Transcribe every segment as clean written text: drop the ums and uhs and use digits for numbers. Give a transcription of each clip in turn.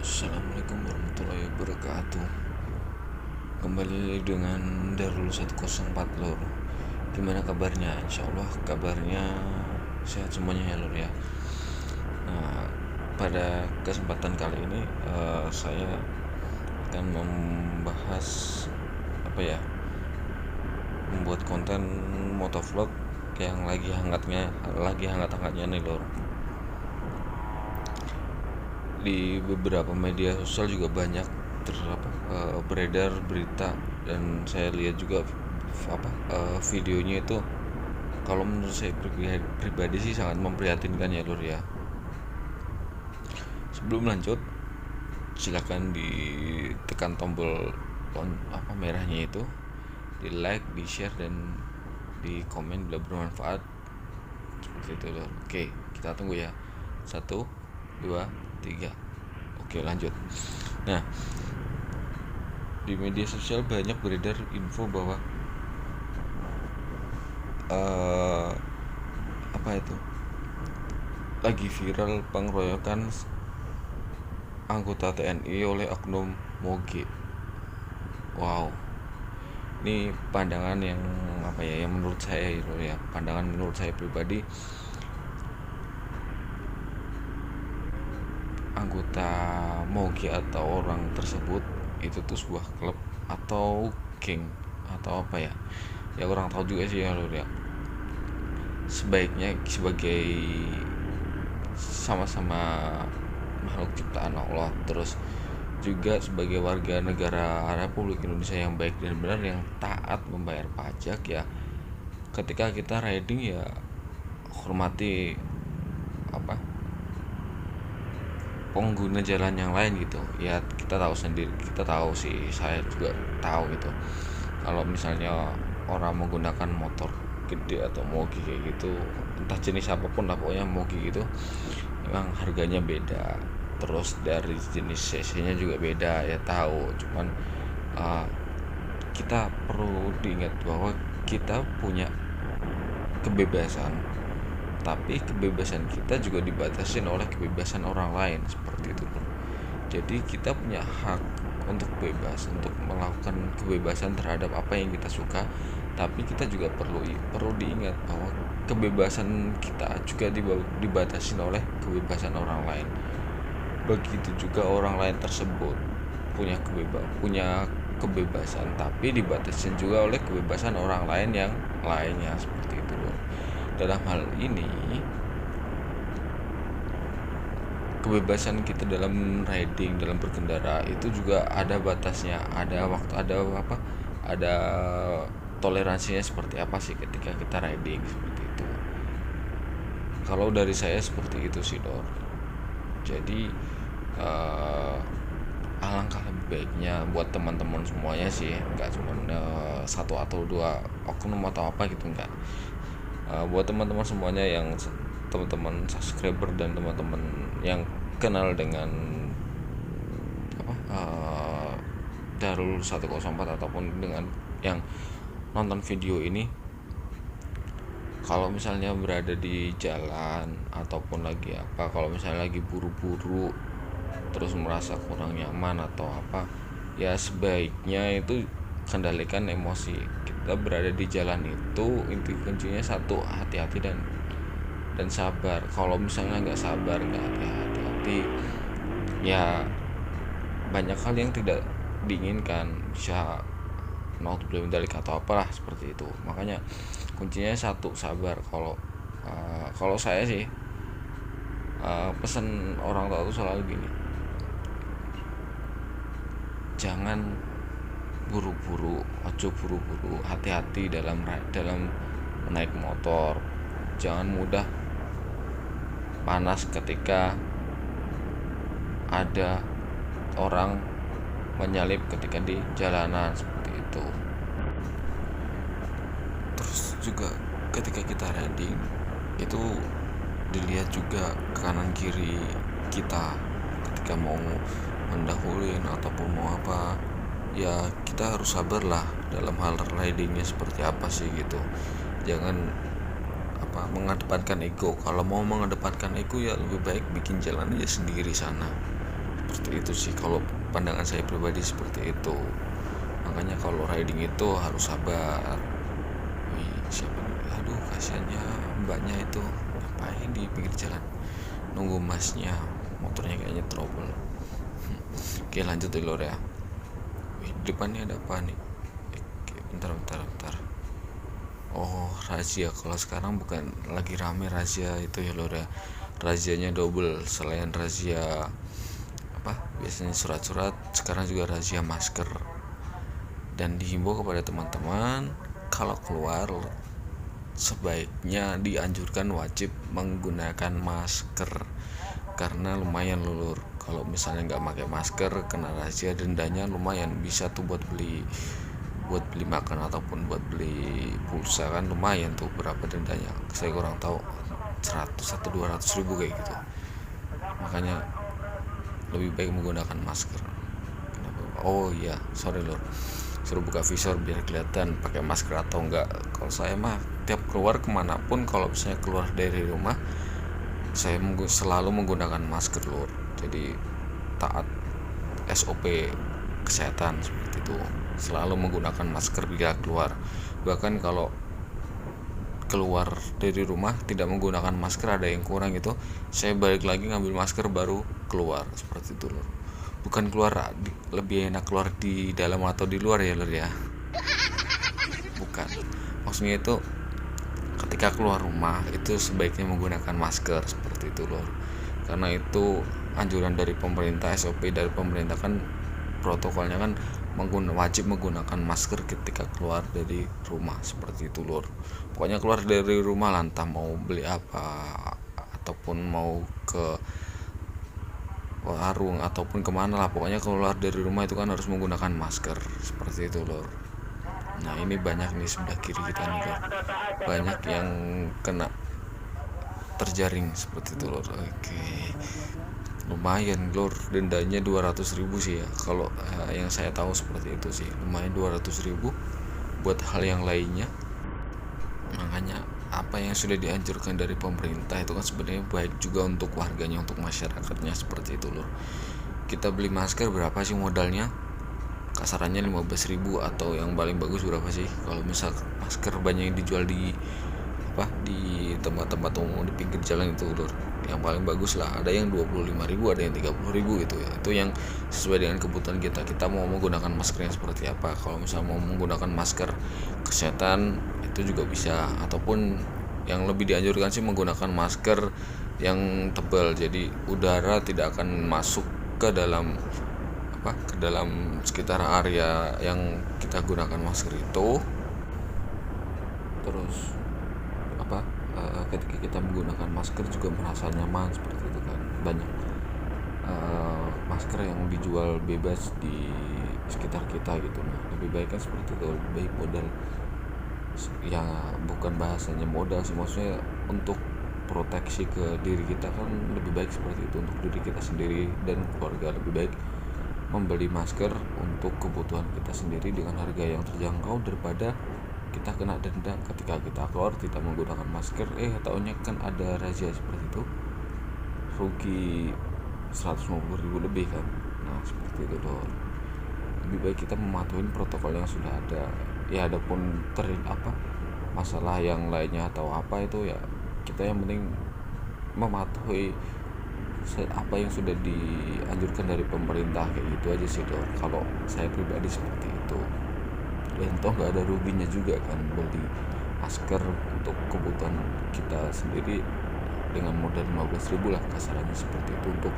Assalamualaikum warahmatullahi wabarakatuh. Kembali dengan Darul 104 lor. Gimana kabarnya? Insya Allah kabarnya sehat semuanya ya lor ya. Nah, pada kesempatan kali ini saya akan membahas membuat konten motovlog yang lagi hangat-hangatnya nih lor. Di beberapa media sosial juga banyak beredar berita, dan saya lihat juga videonya itu, kalau menurut saya pribadi sih sangat memprihatinkan ya lur ya. Sebelum lanjut, silakan ditekan tombol merahnya itu, di like, di share, dan di komen bila bermanfaat, seperti itu lur. Oke, kita tunggu ya. 1, 2, 3. Oke, lanjut. Nah, di media sosial banyak beredar info bahwa lagi viral pengeroyokan anggota TNI oleh oknum Moge. Wow, ini pandangan yang yang menurut saya pandangan menurut saya pribadi, anggota Moge atau orang tersebut itu tuh sebuah klub atau geng atau ya kurang tahu juga sih ya lur ya. Sebaiknya sebagai sama-sama makhluk ciptaan Allah, terus juga sebagai warga negara Republik Indonesia yang baik dan benar, yang taat membayar pajak, ya ketika kita riding ya hormati pengguna jalan yang lain gitu ya. Kita tahu sih, saya juga tahu gitu, kalau misalnya orang menggunakan motor gede atau mogi kayak gitu, entah jenis apapun lah, pokoknya mogi gitu, memang harganya beda, terus dari jenis cc-nya juga beda ya, tahu. Cuman kita perlu diingat bahwa kita punya kebebasan, tapi kebebasan kita juga dibatasi oleh kebebasan orang lain, seperti itu. Jadi kita punya hak untuk bebas, untuk melakukan kebebasan terhadap apa yang kita suka, tapi kita juga perlu diingat bahwa kebebasan kita juga dibatasi oleh kebebasan orang lain. Begitu juga orang lain tersebut punya kebebasan, tapi dibatasi juga oleh kebebasan orang lain yang lainnya, seperti itu loh. Dalam hal ini, kebebasan kita dalam riding, dalam berkendara itu juga ada batasnya, ada toleransinya seperti apa sih ketika kita riding, seperti itu. Kalau dari saya seperti itu sih Dor. Jadi alangkah lebih baiknya buat teman-teman semuanya sih, nggak cuma satu atau dua oknum atau apa gitu, nggak. Buat teman-teman semuanya, yang teman-teman subscriber dan teman-teman yang kenal dengan Darul 104 ataupun dengan yang nonton video ini, kalau misalnya berada di jalan ataupun kalau misalnya lagi buru-buru terus merasa kurang nyaman atau ya sebaiknya itu kendalikan emosi. Kita berada di jalan itu, inti kuncinya satu, hati-hati dan sabar. Kalau misalnya nggak sabar, nggak hati-hati, ya banyak hal yang tidak diinginkan bisa naudzubillah min atau apalah, seperti itu. Makanya kuncinya satu, sabar. Kalau saya sih pesan orang tua itu selalu gini, jangan buru-buru, hati-hati dalam menaik motor, jangan mudah panas ketika ada orang menyalip ketika di jalanan, seperti itu. Terus juga ketika kita riding itu dilihat juga kanan kiri kita ketika mau mendahuluin ataupun mau ya kita harus sabar lah dalam hal ridingnya seperti apa sih gitu. Jangan mengedepankan ego. Kalau mau mengedepankan ego ya lebih baik bikin jalan aja sendiri sana, seperti seperti itu sih, kalau pandangan saya pribadi seperti itu. Makanya kalau riding itu harus sabar. Wih, siapa nih? Aduh, kasihannya mbaknya itu ngapain di pinggir jalan nunggu masnya, motornya kayaknya trouble. Oke, lanjut dulu ya. Wih, di depannya ada apa nih? Oke, bentar. Oh, razia. Kalau sekarang bukan lagi rame razia itu ya lor ya. Razianya double. Selain razia apa biasanya surat-surat, sekarang juga razia masker. Dan dihimbau kepada teman-teman, kalau keluar sebaiknya dianjurkan wajib menggunakan masker, karena lumayan lulur. Kalau misalnya nggak pakai masker, kena razia, dendanya lumayan, bisa tuh buat beli makan ataupun buat beli pulsa kan lumayan tuh, berapa dendanya saya kurang tahu, 100 atau 200 ribu kayak gitu. Makanya lebih baik menggunakan masker. Kenapa? Oh iya, sorry lor, suruh buka visor biar kelihatan pakai masker atau enggak. Kalau saya mah tiap keluar kemanapun, kalau misalnya keluar dari rumah, saya selalu menggunakan masker lor. Jadi taat SOP kesehatan seperti itu, selalu menggunakan masker bila keluar. Bahkan kalau keluar dari rumah tidak menggunakan masker, ada yang kurang itu, saya balik lagi ngambil masker baru keluar, seperti itu lor. Bukan keluar, lebih enak keluar di dalam atau di luar ya lor ya, bukan, maksudnya itu ketika keluar rumah itu sebaiknya menggunakan masker, seperti itu lor. Karena itu anjuran dari pemerintah, SOP dari pemerintah kan, protokolnya kan wajib menggunakan masker ketika keluar dari rumah, seperti itu lor. Pokoknya keluar dari rumah lah, entah mau beli apa ataupun mau ke warung ataupun kemana lah, pokoknya keluar dari rumah itu kan harus menggunakan masker, seperti itu lor. Nah ini banyak nih sebelah kiri kita nih lor, banyak yang kena terjaring seperti itu lor. Oke, lumayan lor, dendanya 200 ribu sih ya, kalau yang saya tahu seperti itu sih, lumayan 200 ribu buat hal yang lainnya. Makanya apa yang sudah dianjurkan dari pemerintah itu kan sebenarnya baik juga untuk warganya, untuk masyarakatnya, seperti itu lor. Kita beli masker berapa sih modalnya? Kasarannya 15 ribu, atau yang paling bagus berapa sih? Kalau misal masker banyak yang dijual di di tempat-tempat umum di pinggir jalan itu lor, yang paling bagus lah ada yang 25 ribu, ada yang 30 ribu gitu ya. Itu yang sesuai dengan kebutuhan kita mau menggunakan masker yang seperti apa. Kalau misalnya mau menggunakan masker kesehatan itu juga bisa, ataupun yang lebih dianjurkan sih menggunakan masker yang tebal, jadi udara tidak akan masuk ke dalam sekitar area yang kita gunakan masker itu. Terus ketika kita menggunakan masker juga merasa nyaman, seperti itu kan. Banyak masker yang dijual bebas di sekitar kita gitu. Nah lebih baik kan seperti itu, lebih baik modal ya, bukan bahasanya modal sih, maksudnya untuk proteksi ke diri kita kan lebih baik seperti itu, untuk diri kita sendiri dan keluarga. Lebih baik membeli masker untuk kebutuhan kita sendiri dengan harga yang terjangkau, daripada kita kena denda ketika kita keluar tidak menggunakan masker, taunya kan ada razia seperti itu, rugi 150 ribu lebih kan. Nah seperti itu loh. Lebih baik kita mematuhi protokol yang sudah ada ya. Adapun masalah yang lainnya atau apa itu ya, kita yang penting mematuhi apa yang sudah dianjurkan dari pemerintah, kayak gitu aja sih dong. Kalau saya pribadi seperti itu, dan toh nggak ada ruginya juga kan beli masker untuk kebutuhan kita sendiri dengan modal 15 ribu lah kasarannya, seperti itu, untuk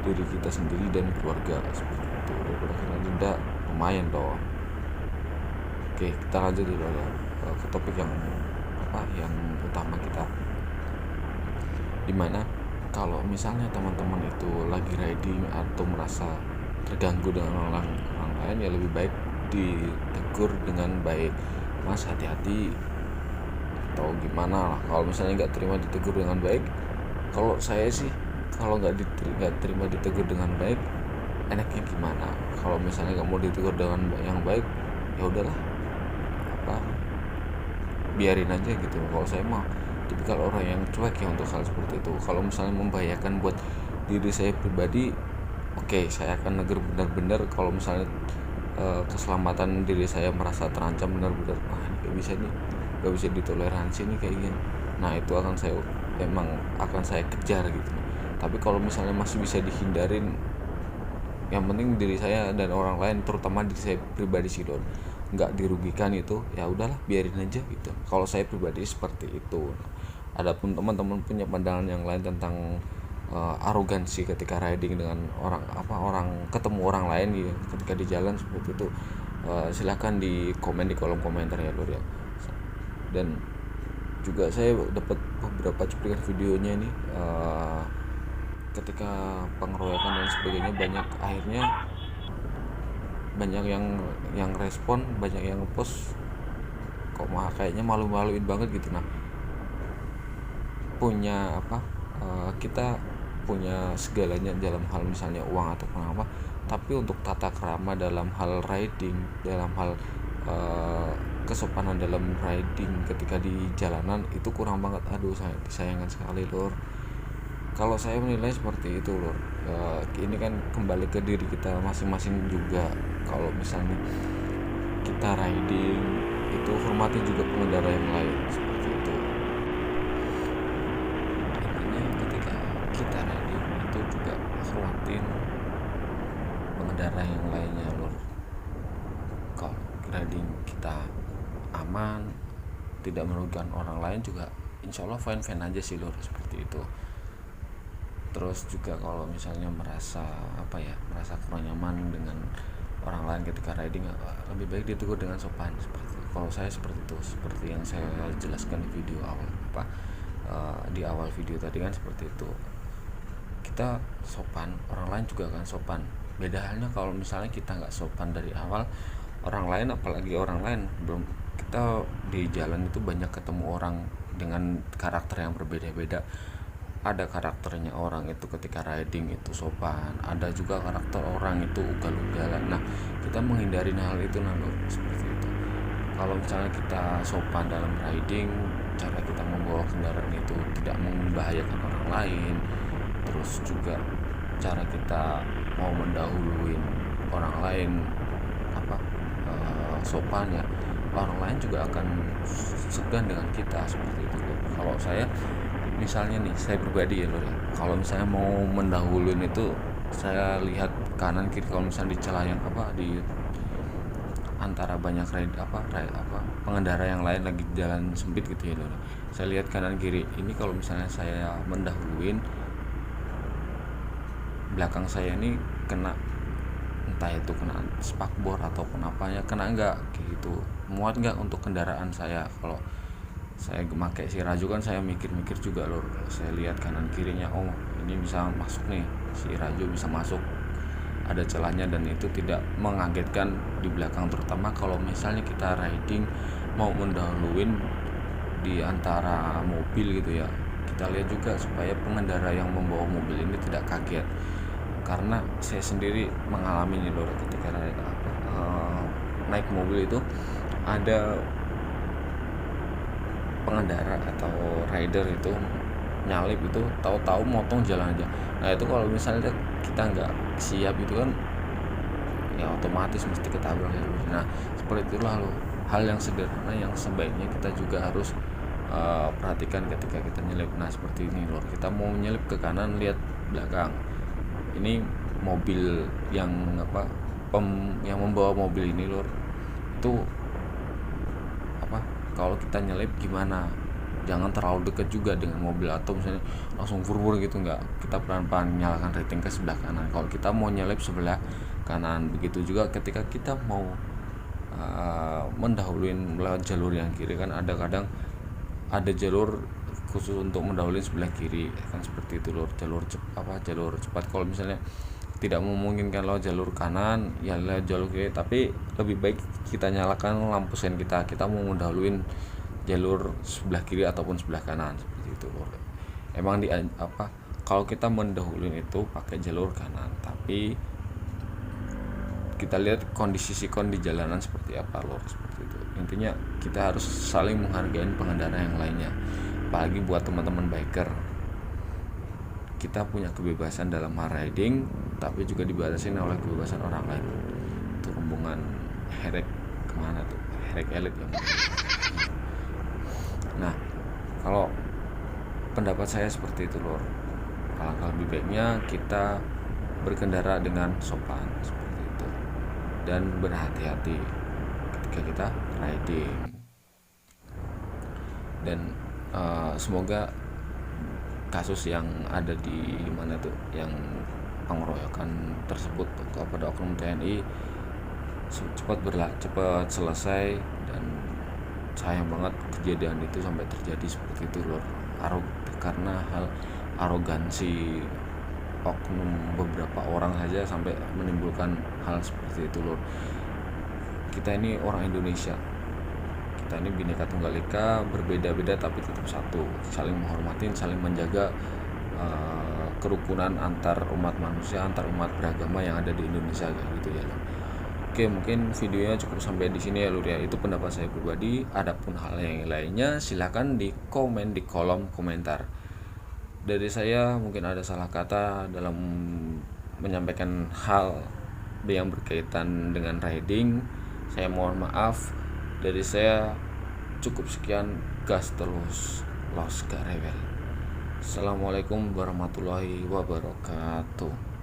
diri kita sendiri dan keluarga, seperti itu, daripada kena denda lumayan toh. Oke, kita lanjut dulu ya ke topik yang utama kita, dimana kalau misalnya teman-teman itu lagi riding atau merasa terganggu dengan orang lain, ya lebih baik ditegur dengan baik, mas hati-hati atau gimana lah. Kalau misalnya nggak terima ditegur dengan baik, kalau saya sih kalau nggak terima ditegur dengan baik, enaknya gimana? Kalau misalnya nggak mau ditegur dengan yang baik, ya udahlah, biarin aja gitu. Kalau saya mah tipikal orang yang cuek ya untuk hal seperti itu. Kalau misalnya membahayakan buat diri saya pribadi, oke, saya akan negur benar-benar kalau misalnya keselamatan diri saya merasa terancam benar-benar, ini gak bisa nih, gak bisa ditoleransi nih kayak gini. Nah itu akan saya kejar gitu. Tapi kalau misalnya masih bisa dihindarin, yang penting diri saya dan orang lain, terutama diri saya pribadi sih Lord, nggak dirugikan, itu ya udahlah, biarin aja gitu. Kalau saya pribadi seperti itu. Adapun teman-teman punya pandangan yang lain tentang arogansi ketika riding dengan orang ketemu orang lain gitu, ketika di jalan seperti itu, silahkan di komen di kolom komentar ya Lord ya. Dan juga saya dapat beberapa cuplikan videonya ini, ketika pengeroyokan dan sebagainya, banyak yang respon, banyak yang post, kok kayaknya malu-maluin banget gitu. Nah kita punya segalanya dalam hal misalnya uang atau apa, tapi untuk tata krama dalam hal riding, dalam hal kesopanan dalam riding ketika di jalanan itu kurang banget. Aduh, disayangkan sekali Lur. Kalau saya menilai seperti itu Lur. Ini kan kembali ke diri kita masing-masing juga. Kalau misalnya kita riding itu hormati juga pengendara yang lain, seperti itu. Intinya ketika kita riding itu juga hormatin pengendara yang lainnya Lur. Kalau riding kita aman, tidak merugikan orang lain, juga insya Allah fine-fine aja sih Lur, seperti itu. Terus juga kalau misalnya merasa kurang nyaman dengan orang lain ketika riding, lebih baik ditegur dengan sopan, seperti itu. Kalau saya seperti itu, seperti yang saya jelaskan di video awal di awal video tadi kan, seperti itu. Kita sopan, orang lain juga akan sopan. Beda halnya kalau misalnya kita nggak sopan dari awal, orang lain, apalagi orang lain belum, kita di jalan itu banyak ketemu orang dengan karakter yang berbeda-beda. Ada karakternya orang itu ketika riding itu sopan, ada juga karakter orang itu ugal-ugalan. Nah kita menghindari hal itu seperti itu. Kalau misalnya kita sopan dalam riding, cara kita membawa kendaraan itu tidak membahayakan orang lain, terus juga cara kita mau mendahuluin orang lain sopan ya, orang lain juga akan segan dengan kita, seperti itu. Kalau saya misalnya nih, saya pribadi ya Lur, kalau misalnya mau mendahuluin itu, saya lihat kanan kiri. Kalau misalnya di celah yang di antara banyak pengendara yang lain lagi jalan sempit gitu ya Lur, saya lihat kanan kiri. Ini kalau misalnya saya mendahuluin, belakang saya ini kena, entah itu kena spakbor ataupun apanya, kena enggak gitu, muat enggak untuk kendaraan saya. Kalau saya memakai si Raju kan, saya mikir-mikir juga Lur. Saya lihat kanan kirinya, oh ini bisa masuk nih, si Raju bisa masuk, ada celahnya, dan itu tidak mengagetkan di belakang. Terutama kalau misalnya kita riding mau mendahuluin di antara mobil gitu ya, kita lihat juga supaya pengendara yang membawa mobil ini tidak kaget. Karena saya sendiri mengalami nih Lur, ketika naik mobil itu ada pengendara atau rider itu nyalip, itu tahu-tahu motong jalan aja. Nah itu kalau misalnya kita nggak siap itu kan, ya otomatis mesti ketabrak ya. Nah seperti itulah hal yang sederhana yang sebaiknya kita juga harus perhatikan ketika kita nyelip. Nah seperti ini Lur, kita mau nyelip ke kanan, lihat belakang, ini mobil yang yang membawa mobil ini Lur, itu kalau kita nyelip gimana, jangan terlalu dekat juga dengan mobil, atau misalnya langsung fur gitu, enggak. Kita pelan-pelan nyalakan rating ke sebelah kanan kalau kita mau nyelip sebelah kanan. Begitu juga ketika kita mau mendahuluin lewat jalur yang kiri kan, ada jalur khusus untuk mendahului sebelah kiri kan, seperti itu Lur, jalur cepat. Kalau misalnya tidak memungkinkan lewat jalur kanan, ya lewat jalur kiri, tapi lebih baik kita nyalakan lampu sen kita mau mendahuluin jalur sebelah kiri ataupun sebelah kanan, seperti itu Lur. Emang kalau kita mendahuluin itu pakai jalur kanan, tapi kita lihat kondisi sikon di jalanan seperti apa Lur, seperti itu. Intinya kita harus saling menghargai pengendara yang lainnya, apalagi buat teman-teman biker. Kita punya kebebasan dalam hal riding, tapi juga dibatasin oleh kebebasan orang lain. Itu rombongan herek kemana tuh, herek elit yang nah kalau pendapat saya seperti itu lor. Alangkah lebih baiknya kita berkendara dengan sopan seperti itu dan berhati-hati ketika kita riding. Dan semoga kasus yang ada di mana tuh yang pengeroyokan tersebut kepada oknum TNI cepat selesai. Dan sayang banget kejadian itu sampai terjadi seperti itu lor, karena hal arogansi oknum beberapa orang saja sampai menimbulkan hal seperti itu lor. Kita ini orang Indonesia, kita ini Bhinneka Tunggal Ika, berbeda-beda tapi tetap satu, saling menghormatin, saling menjaga kerukunan antar umat manusia, antar umat beragama yang ada di Indonesia kayak gitu ya lor. Oke, mungkin videonya cukup sampai di sini ya lur ya. Itu pendapat saya pribadi. Adapun hal yang lainnya silakan di komen di kolom komentar. Dari saya mungkin ada salah kata dalam menyampaikan hal yang berkaitan dengan riding. Saya mohon maaf. Dari saya cukup sekian, gas terus, los gak rewel. Assalamualaikum warahmatullahi wabarakatuh.